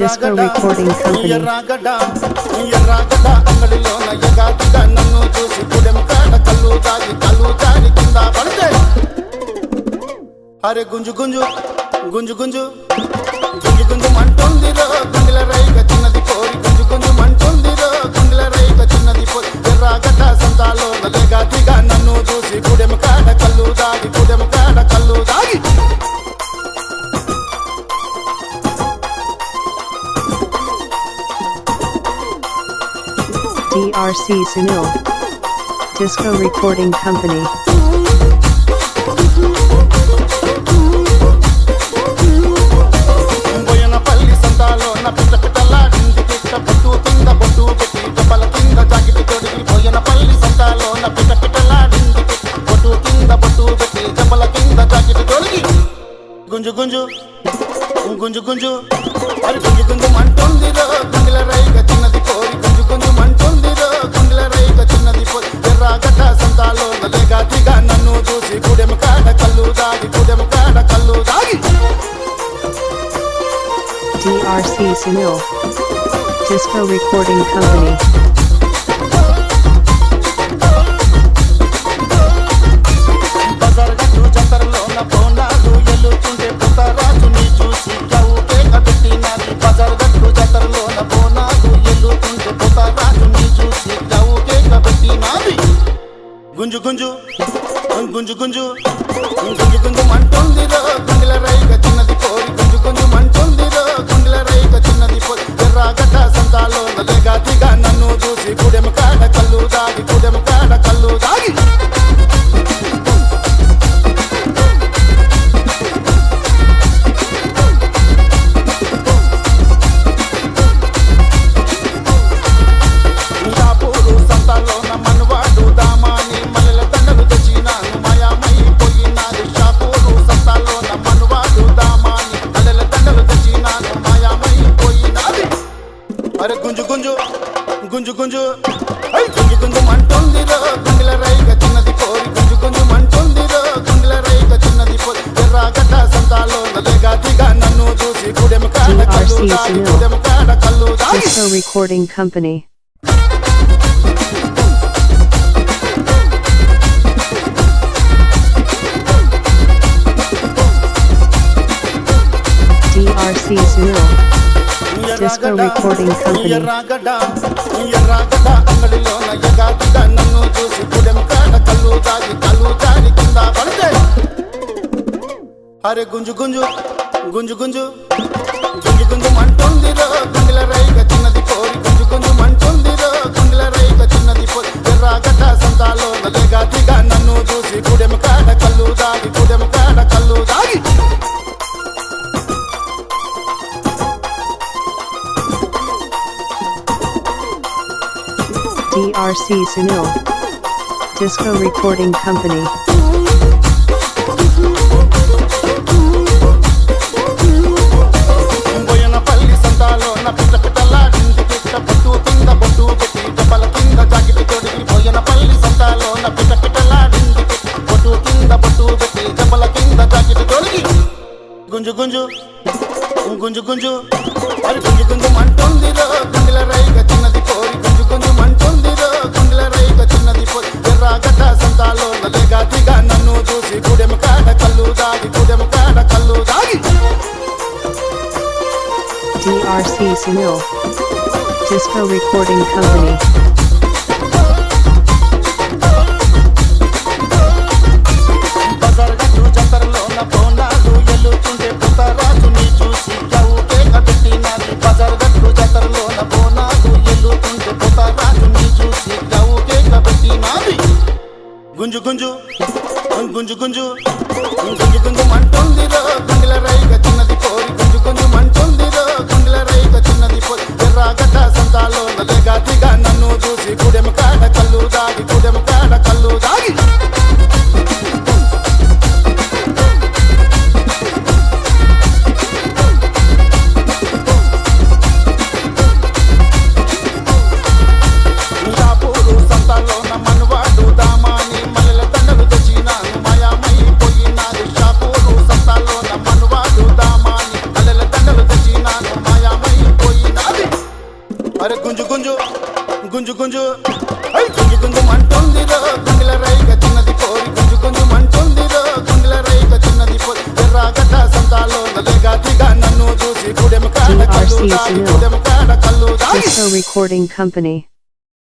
Disco Recording Company. అంగడిలోన ఎగాదిగా నన్ను చూసి గుడెం కాడ కళ్ళు దాగి కళ్ళు దాగి కింద పడితే అరే గుంజు గుంజు గుంజు గుంజు గుంజు గుంజు మంటుందిరో గుండెల రైగ చిన్నది పోరి గుంజు గుంజు మంటుందిరో గుండెల రైగ చిన్నది పోరి ఎర్రాగడ్డ సంతాలో ఎగాదిగా నన్ను చూసి గుడెం కాడ కళ్ళు దాగి గుడెం కాడ కళ్ళు దాగి DRC Sunil. Disco Recording Company. Boyanapalli సంతాలో నా పిట్ట పిట్టలాడింది పిట్ట బొట్టు కింద బొట్టు పెట్టి డబ్బల కింద జాకెట్ తొడిగి బోయనపల్లి సంతాలో నా పిట్ట పిట్టలాడింది పిట్ట బొట్టు కింద బొట్టు పెట్టి డబ్బల కింద జాకెట్ తొడిగి గుంజు గుంజు గుంజు గుంజు అరే గుంజు గుంజు మంటుందిరో గుండెల రైగ చిన్నది పోరి గుంజు గుంజు మంటుందిరో గుండెల రైగ చిన్నది పోరి ఎర్రాగడ్డ సంతాలో నలేగాదిగా నన్ను చూసి గుడెం కాడ కళ్ళు దాగి గుడెం కాడ కళ్ళు దాగి DRC Sunil. Disco Recording Company. బజార్గట్టు జాతరలోన Bonalu ఎల్లుతుంటే పుట్టరాజుని చూసి కేక పెట్టినది బజార్గట్టు జాతరలోన బోనాలు ఎల్లుతుంటే పుట్టరాజుని చూసి కేక పెట్టినది గుంజు గుంజు గుంజు గుంజు గుంజు గుంజు మంటుందిరో గుండెల రైగ చిన్నది పోరి గుంజు గుంజు మంటుందిరో గుండెల రైగ చిన్నది పోరి ఎర్రాగడ్డ సంతాలో నలేగాదిగా నన్ను చూసి గుడెం కాడ కళ్ళు దాగి గుడెం కాడ కళ్ళు దాగి షాపూరు సంతాలోన మనవాడు దామాని మల్లెల దండలు తెచ్చినాను మాయామై పోయినాది షాపూరు సంతాలోన మనవాడు దామాని మల్లెల దండలు తెచ్చినాను మాయామై పోయినాది అరే గుంజు గుంజు గుంజు గుంజు గుంజు గుంజు మంటుందిరో గుండెల రైగ చిన్నది పోరి గుంజు గుంజు మంటుందిరో గుండెల రైగ చిన్నది పోరి ఎర్రాగడ్డ సంతాలో నలేగాదిగా నన్ను చూసి గుడెం కాడ కళ్ళు దాగి గుడెం కాడ కళ్ళు దాగి Disco Recording Company. DRC Sunil. Disco Recording Company. ఎర్రాగడ్డ అంగడిలోన ఎగాదిగా నన్ను చూసి గుడెం కాడ కళ్ళు దాగి కళ్ళు దాగి కింద పడితే అరే గుంజు గుంజు గుంజు గుంజు గుంజు గుంజు మంటుందిరో గుండెల రైగ చిన్నది పోరి గుంజు గుంజు మంటుందిరో గుండెల రైగ చిన్నది పోరి ఎర్రాగడ్డ సంతాలో నలేగాదిగా నన్ను చూసి గుడెం కాడ కళ్ళు దాగి గుడెం కాడ కళ్ళు దాగి DRC Sunil. Disco Recording Company. Boyanapalli సంతాలో నా పిట్ట పిట్టలాడింది పిట్ట బొట్టు కింద బొట్టు పెట్టి డబ్బల కింద జాకెట్ తొడిగి బోయనపల్లి సంతాలో నా పిట్ట పిట్టలాడింది పిట్ట బొట్టు కింద బొట్టు పెట్టి డబ్బల కింద జాకెట్ తొడిగి గుంజు గుంజు గుంజు గుంజు అరే గుంజు గుంజు మంటుందిరో గుండెల రైగ చిన్నది పోరి గుంజు గుంజు మంటుందిరో గుండెల రైగ చిన్నది పోరి ఎర్రాగడ్డ సంతాలో నలేగాదిగా నన్ను చూసి గుడెం కాడ కళ్ళు దాగి గుడెం కాడ కళ్ళు దాగి DRC Sunil. Disco Recording Company. బజార్గట్టు జాతరలోన Bonalu ఎల్లుతుంటే పుట్టరాజుని చూసి కేక పెట్టినది బజార్గట్టు జాతరలోన బోనాలు ఎల్లుతుంటే పుట్టరాజుని చూసి కేక పెట్టినది గుంజు గుంజు గుంజు గుంజు గుంజు గుంజు మంటుందిరో గుండెల రైగ చిన్నది పోరి గుంజు గుంజు మంటుందిరో గుండెల రైగ చిన్నది పోరి ఎర్రాగడ్డ సంతాలో నలేగాదిగా నన్ను చూసి గుడెం కాడ కళ్ళు దాగి గుడెం కాడ కళ్ళు దాగి షాపూరు సంతాలోన మనవాడు దామాని మల్లెల దండలు తెచ్చినాను మాయామై పోయినాది షాపూరు సంతాలోన మనవాడు దామాని మల్లెల దండలు తెచ్చినాను మాయామై గుంజు గుంజు గుంజు గుంజు మంటుందిరో గుండెల రైగ చిన్నది పోరి గుంజు గుంజు మంటుందిరో గుండెల రైగ చిన్నది పోరి ఎర్రాగడ్డ సంతాలో నలేగాదిగా నన్ను చూసి గుడెం కాడ కళ్ళు దాగి గుడెం కాడ కళ్ళు దాగి Disco Recording Company.